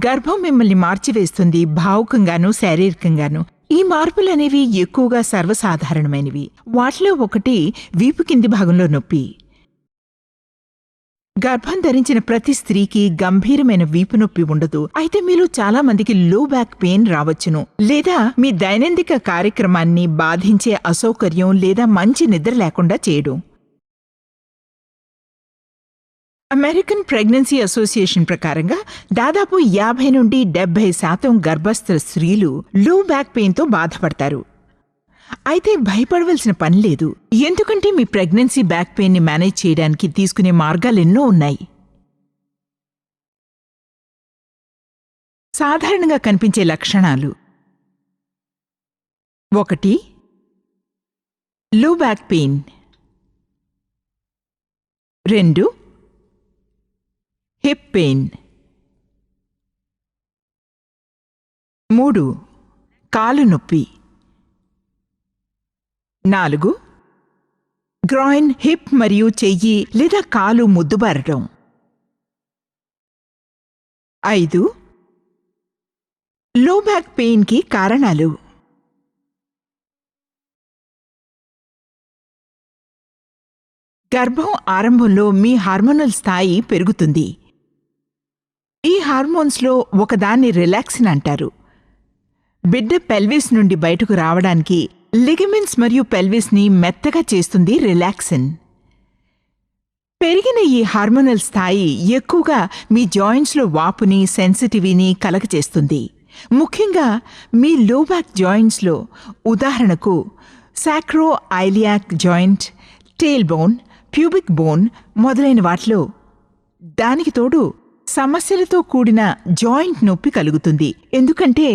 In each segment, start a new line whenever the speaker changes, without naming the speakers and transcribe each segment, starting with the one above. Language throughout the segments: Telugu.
గర్భం మిమ్మల్ని మార్చివేస్తుంది, భావుకంగాను శారీరకంగాను. ఈ మార్పులనేవి ఎక్కువగా సర్వసాధారణమైనవి. వాటిలో ఒకటి వీపు కింది భాగంలో నొప్పి. గర్భం ధరించిన ప్రతి స్త్రీకి గంభీరమైన వీపు నొప్పి ఉండదు. అయితే మీలో చాలా మందికి లో బ్యాక్ పెయిన్ రావచ్చును, లేదా మీ దైనందిక కార్యక్రమాన్ని బాధించే అసౌకర్యం లేదా మంచి నిద్ర లేకుండా చేయడం. అమెరికన్ ప్రెగ్నెన్సీ అసోసియేషన్ ప్రకారంగా దాదాపు 50 నుండి 70% గర్భస్థ స్త్రీలు లో బ్యాక్ పెయిన్తో బాధపడతారు. అయితే భయపడవలసిన పని లేదు, ఎందుకంటే మీ ప్రెగ్నెన్సీ బ్యాక్ పెయిన్ని మేనేజ్ చేయడానికి తీసుకునే మార్గాలెన్నో ఉన్నాయి. సాధారణంగా కనిపించే లక్షణాలు: 1. లో బ్యాక్ పెయిన్. 2. Hip pain. 3. కాలు నొప్పి. 4. గ్రాయిన్, హిప్ మరియు చెయ్యి లేదా కాలు ముద్దుబారడం. 5. లో బ్యాక్ పెయిన్కి కారణాలు. గర్భం ఆరంభంలో మీ హార్మోనల్ స్థాయి పెరుగుతుంది. ఈ హార్మోన్స్లో ఒకదాన్ని రిలాక్సిన్ అంటారు. బిడ్డ పెల్విస్ నుండి బయటకు రావడానికి లిగమెంట్స్ మరియు పెల్విస్ని మెత్తగా చేస్తుంది రిలాక్సిన్. పెరిగిన ఈ హార్మోనల్ స్థాయి ఎక్కువగా మీ జాయింట్స్లో వాపుని, సెన్సిటివిటీని కలగచేస్తుంది. ముఖ్యంగా మీ లో బ్యాక్ జాయింట్స్లో, ఉదాహరణకు సాక్రో ఐలియాక్ జాయింట్, టేల్ బోన్, ప్యూబిక్ బోన్ మొదలైన వాటిలో. దానికి తోడు సమస్యలతో కూడిన జాయింట్ నొప్పి కలుగుతుంది, ఎందుకంటే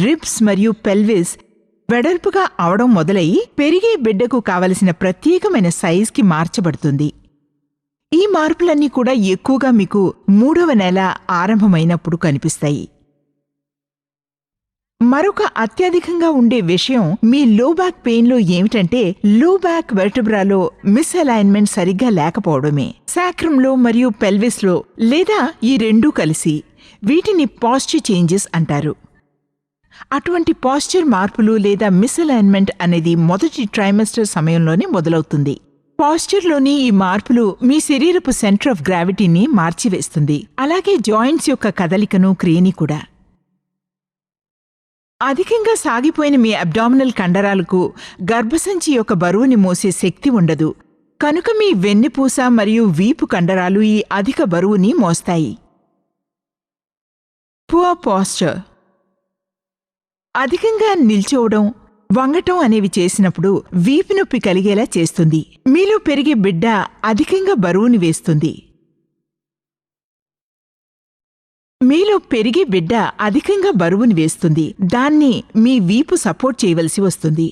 రిబ్స్ మరియు పెల్విస్ వెడల్పుగా అవడం మొదలై పెరిగే బిడ్డకు కావలసిన ప్రత్యేకమైన సైజ్కి మార్చబడుతుంది. ఈ మార్పులన్నీ కూడా ఎక్కువగా మీకు 3వ నెల ఆరంభమైనప్పుడు కనిపిస్తాయి. మరొక అత్యధికంగా ఉండే విషయం మీ లో బ్యాక్ పెయిన్లో ఏమిటంటే, లో బ్యాక్ వెర్టెబ్రాలో మిస్అలైన్మెంట్ సరిగ్గా లేకపోవడమే. సాక్రంలో మరియు పెల్విస్లో, లేదా ఈ రెండూ కలిసి. వీటిని పాస్చర్ చేంజెస్ అంటారు. అటువంటి పాస్చర్ మార్పులు లేదా మిస్అలైన్మెంట్ అనేది మొదటి ట్రైమెస్టర్ సమయంలోనే మొదలవుతుంది. పాస్చర్లోని ఈ మార్పులు మీ శరీరపు సెంటర్ ఆఫ్ గ్రావిటీని మార్చివేస్తుంది, అలాగే జాయింట్స్ యొక్క కదలికను, క్రియని కూడా. అధికంగా సాగిపోయిన మీ అబ్డామినల్ కండరాలకు గర్భసంచి యొక్క బరువుని మోసే శక్తి ఉండదు, కనుక మీ వెన్నెపూస మరియు వీపు కండరాలు ఈ అధిక బరువుని మోస్తాయి. Poor Pasteur. అధికంగా నిల్చోవడం, వంగటం అనేవి చేసినప్పుడు వీపు నొప్పి కలిగేలా చేస్తుంది. మీలో పెరిగే బిడ్డ అధికంగా బరువుని వేస్తుంది. దాన్ని మీ వీపు సపోర్ట్ చేయవలసి వస్తుంది.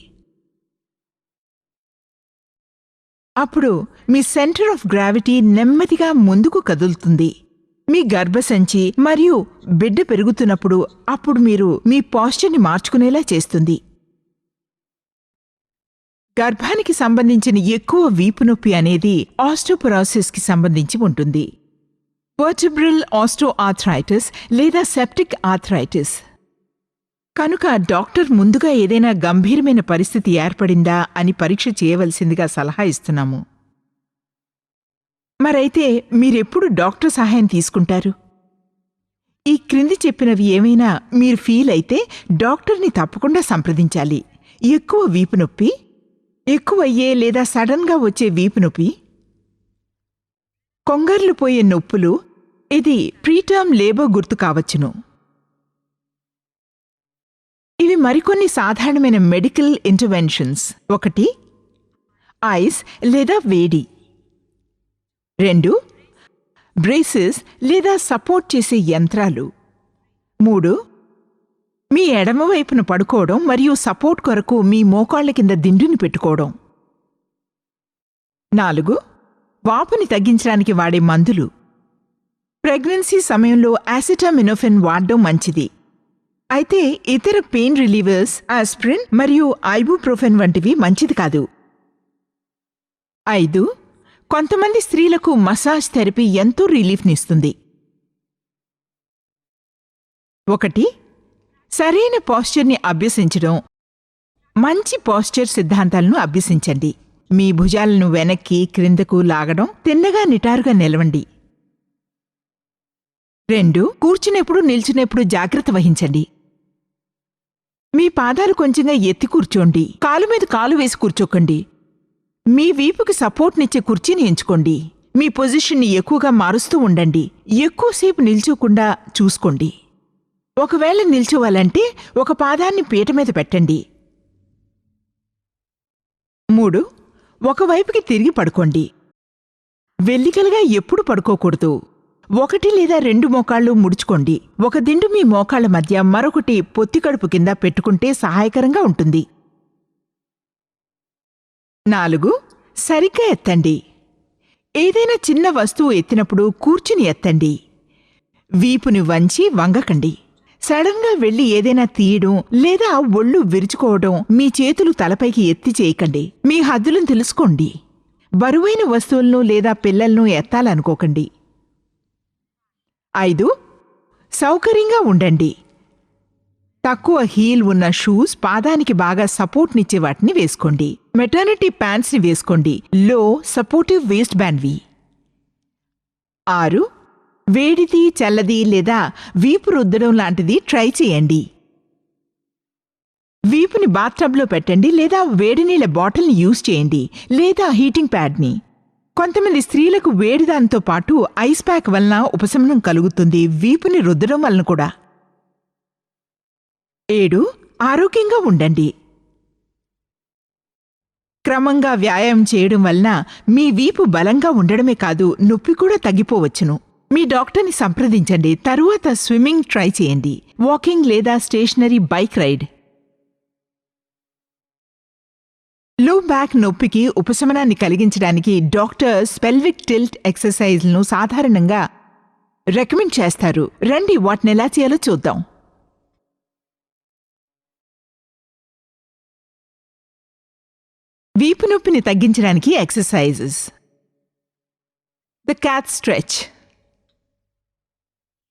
అప్పుడు మీ సెంటర్ ఆఫ్ గ్రావిటీ నెమ్మదిగా ముందుకు కదులుతుంది. మీ గర్భసంచి మరియు బిడ్డ పెరుగుతున్నప్పుడు అప్పుడు మీరు మీ పాస్చర్ని మార్చుకునేలా చేస్తుంది. గర్భానికి సంబంధించిన ఎక్కువ వీపు నొప్పి అనేది ఆస్టియోపొరోసిస్కి సంబంధించి ఉంటుంది. వర్టెబ్రల్ ఆస్టియోఆర్థరైటిస్ లేదా సెప్టిక్ ఆర్థరైటిస్. కనుక డాక్టర్ ముందుగా ఏదైనా గంభీరమైన పరిస్థితి ఏర్పడిందా అని పరీక్ష చేయవలసిందిగా సలహా ఇస్తున్నాము. మరైతే మీరెప్పుడు డాక్టర్ సహాయం తీసుకుంటారు? ఈ క్రింది చెప్పినవి ఏమైనా మీరు ఫీల్ అయితే డాక్టర్ని తప్పకుండా సంప్రదించాలి. ఎక్కువ వీపు నొప్పి, ఎక్కువయ్యే లేదా సడన్గా వచ్చే వీపు నొప్పి, కొంగర్లు పోయే నొప్పులు, ఇది ప్రీటర్మ్ లేబర్ గుర్తు కావచ్చును. ఇవి మరికొన్ని సాధారణమైన మెడికల్ ఇంటర్వెన్షన్స్. 1. ఐస్ లేదా వేడి. 2. బ్రేసెస్ లేదా సపోర్ట్ చేసే యంత్రాలు. 3. మీ ఎడమవైపున పడుకోవడం మరియు సపోర్ట్ కొరకు మీ మోకాళ్ల కింద దిండుని పెట్టుకోవడం. 4. వాపుని తగ్గించడానికి వాడే మందులు. ప్రెగ్నెన్సీ సమయంలో యాసిటామినోఫెన్ వాడడం మంచిది. అయితే ఇతర పెయిన్ రిలీవర్స్, ఆస్ప్రిన్ మరియు ఐబుప్రోఫెన్ వంటివి మంచిది కాదు. 5. కొంతమంది స్త్రీలకు మసాజ్ థెరపీ ఎంతో రిలీఫ్నిస్తుంది. 1. సరైన పోస్చర్ని అభ్యసించడం. మంచి పోస్చర్ సిద్ధాంతాలను అభ్యసించండి. మీ భుజాలను వెనక్కి క్రిందకు లాగడం, తిన్నగా నిటారుగా నిలవండి. 2. కూర్చునేప్పుడు నిల్చునేప్పుడు జాగ్రత్త వహించండి. మీ పాదాలు కొంచెంగా ఎత్తి కూర్చోండి. కాలు మీద కాలు వేసి కూర్చోకండి. మీ వీపుకి సపోర్ట్నిచ్చే కుర్చీని ఎంచుకోండి. మీ పొజిషన్ని ఎక్కువగా మారుస్తూ ఉండండి. ఎక్కువసేపు నిల్చోకుండా చూసుకోండి. ఒకవేళ నిల్చోవాలంటే ఒక పాదాన్ని పీట మీద పెట్టండి. 3. ఒకవైపుకి తిరిగి పడుకోండి. వెల్లికలుగా ఎప్పుడు పడుకోకూడదు. 1 లేదా 2 మోకాళ్ళు ముడుచుకోండి. ఒక దిండు మీ మోకాళ్ల మధ్య, మరొకటి పొత్తికడుపు కింద పెట్టుకుంటే సహాయకరంగా ఉంటుంది. 4. సరిగ్గా ఎత్తండి. ఏదైనా చిన్న వస్తువు ఎత్తినప్పుడు కూర్చుని ఎత్తండి. వీపుని వంచి వంగకండి. సడన్గా వెళ్లి ఏదైనా తీయడం లేదా ఒళ్ళు విరుచుకోవడం, మీ చేతులు తలపైకి ఎత్తి చేయకండి. మీ హద్దులను తెలుసుకోండి. బరువైన వస్తువులను లేదా పిల్లలను ఎత్తాలనుకోకండి. 5. సౌకర్యంగా ఉండండి. తక్కువ హీల్ ఉన్న షూస్, పాదానికి బాగా సపోర్ట్నిచ్చే వాటిని వేసుకోండి. మెటర్నిటీ ప్యాంట్స్ని వేసుకోండి. లో సపోర్టివ్ వేస్ట్ బ్యాండ్వి. 6. వేడిది, చల్లది లేదా వీపు రుద్దడం లాంటిది ట్రై చేయండి. వీపుని బాత్టబ్లో పెట్టండి లేదా వేడినీళ్ల బాటిల్ని యూజ్ చేయండి లేదా హీటింగ్ ప్యాడ్ని. కొంతమంది స్త్రీలకు వేడిదానితో పాటు ఐస్ ప్యాక్ వలన ఉపశమనం కలుగుతుంది, వీపుని రుద్దడం వలన కూడా. 7. ఆరోగ్యంగా ఉండండి. క్రమంగా వ్యాయామం చేయడం వలన మీ వీపు బలంగా ఉండడమే కాదు, నొప్పి కూడా తగ్గిపోవచ్చును. మీ డాక్టర్ని సంప్రదించండి. తరువాత స్విమ్మింగ్ ట్రై చేయండి. వాకింగ్ లేదా స్టేషనరీ బైక్ రైడ్. లో బ్యాక్ నొప్పికి ఉపశమనాన్ని కలిగించడానికి డాక్టర్స్ పెల్విక్ టిల్ట్ ఎక్సర్సైజ్లను సాధారణంగా రికమెండ్ చేస్తారు. రండి, వాటిని ఎలా చేయాలో చూద్దాం. వీపు నొప్పిని తగ్గించడానికి ఎక్సర్సైజెస్. The cat stretch.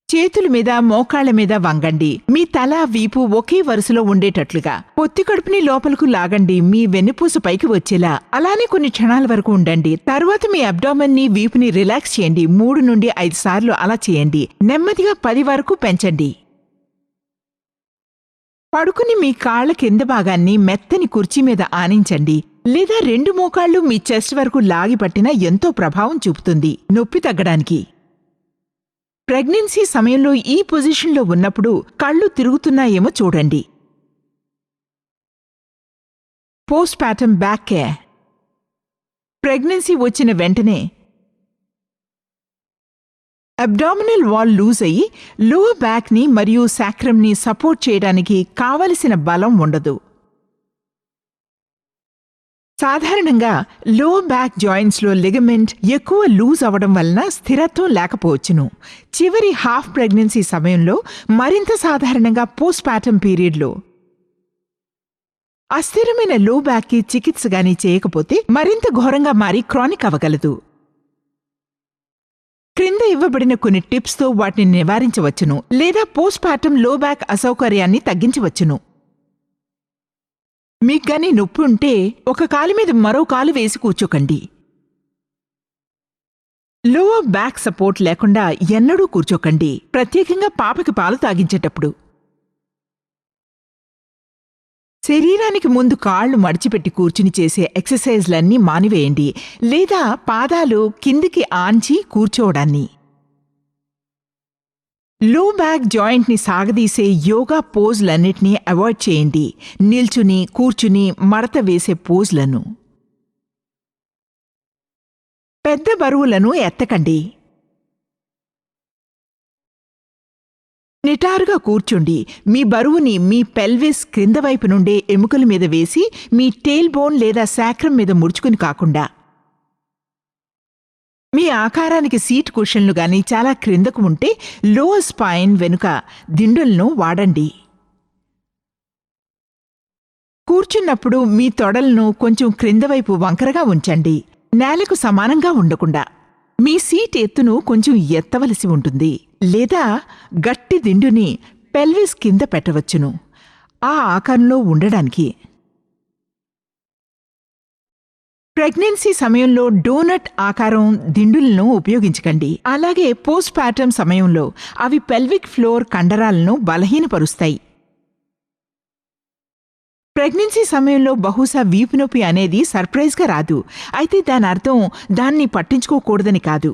చేతుల మీద, మోకాళ్ల మీద వంగండి. మీ తల, వీపు ఒకే వరుసలో ఉండేటట్లుగా. పొత్తి కడుపుని లోపలకు లాగండి, మీ వెన్నుపూస పైకి వచ్చేలా. అలానే కొన్ని క్షణాల వరకు ఉండండి. తరువాత మీ అబ్డామెన్ని, వీపుని రిలాక్స్ చేయండి. 3 నుండి 5 సార్లు అలా చేయండి. నెమ్మదిగా 10 వరకు పెంచండి. పడుకుని మీ కాళ్ల కింద భాగాన్ని మెత్తని కుర్చీ మీద ఆనించండి లేదా 2 మోకాళ్లు మీ చెస్ట్ వరకు లాగి పట్టినా ఎంతో ప్రభావం చూపుతుంది నొప్పి తగ్గడానికి. ప్రెగ్నెన్సీ సమయంలో ఈ పొజిషన్లో ఉన్నప్పుడు కళ్ళు తిరుగుతున్నాయేమో చూడండి. Post partum back care. Pregnancy వచ్చిన వెంటనే అబ్డామినల్ వాల్ లూజ్ అయ్యి లోవర్ బ్యాక్ని మరియు సాక్రమ్ని సపోర్ట్ చేయడానికి కావలసిన బలం ఉండదు. సాధారణంగా లోవర్ బ్యాక్ జాయింట్స్లో లిగమెంట్ ఎక్కువ లూజ్ అవడం వలన స్థిరత్వం లేకపోవచ్చును. చివరి హాఫ్ ప్రెగ్నెన్సీ సమయంలో, మరింత సాధారణంగా పోస్ట్ పార్టమ్ పీరియడ్లో అస్థిరమైన లో బ్యాక్కి చికిత్స గానీ చేయకపోతే మరింత ఘోరంగా మారి క్రానిక్ అవ్వగలదు. క్రింద ఇవ్వబడిన కొన్ని టిప్స్తో వాటిని నివారించవచ్చును లేదా పోస్ట్ పార్టమ్ లో బ్యాక్ అసౌకర్యాన్ని తగ్గించవచ్చును. మీకుగానీ నొప్పి ఉంటే ఒక కాలు మీద మరో కాలు వేసి కూర్చోకండి. లోవర్ బ్యాక్ సపోర్ట్ లేకుండా ఎన్నడూ కూర్చోకండి, ప్రత్యేకంగా పాపకి పాలు తాగించేటప్పుడు. శరీరానికి ముందు కాళ్లు మడిచిపెట్టి కూర్చుని చేసే ఎక్సర్సైజ్లన్నీ మానివేయండి లేదా పాదాలు కిందికి ఆంచి కూర్చోవడాన్ని. లో బ్యాక్ జాయింట్ని సాగదీసే యోగా పోజ్లన్నిటినీ అవాయిడ్ చేయండి. నిల్చుని, కూర్చుని మడత వేసే పోజ్లను. పెద్ద బరువులను ఎత్తకండి. నిటారుగా కూర్చుండి, మీ బరువుని మీ పెల్విస్ క్రింద వైపు నుండే ఎముకల మీద వేసి మీ టేల్ బోన్ లేదా సాక్రమ్ మీద ముడుచుకుని కాకుండా. మీ ఆకారానికి సీట్ కుషన్లు గాని చాలా క్రిందకు ఉంటే లోవర్ స్పైన్ వెనుక దిండులను వాడండి. కూర్చున్నప్పుడు మీ తొడలను కొంచెం క్రిందవైపు వంకరగా ఉంచండి, నేలకు సమానంగా ఉండకుండా. మీ సీట్ ఎత్తును కొంచెం ఎత్తవలసి ఉంటుంది లేదా గట్టి దిండుని పెల్విస్ కింద పెట్టవచ్చును ఆ ఆకారంలో ఉండడానికి. ప్రెగ్నెన్సీ సమయంలో డోనట్ ఆకారం దిండులను ఉపయోగించకండి. అలాగే పోస్ట్ పార్టమ్ సమయంలో అవి పెల్విక్ ఫ్లోర్ కండరాలను బలహీనపరుస్తాయి. ప్రెగ్నెన్సీ సమయంలో బహుశా వీపు నొప్పి అనేది సర్ప్రైజ్గా రాదు, అయితే దాని అర్థం దాన్ని పట్టించుకోకూడదని కాదు.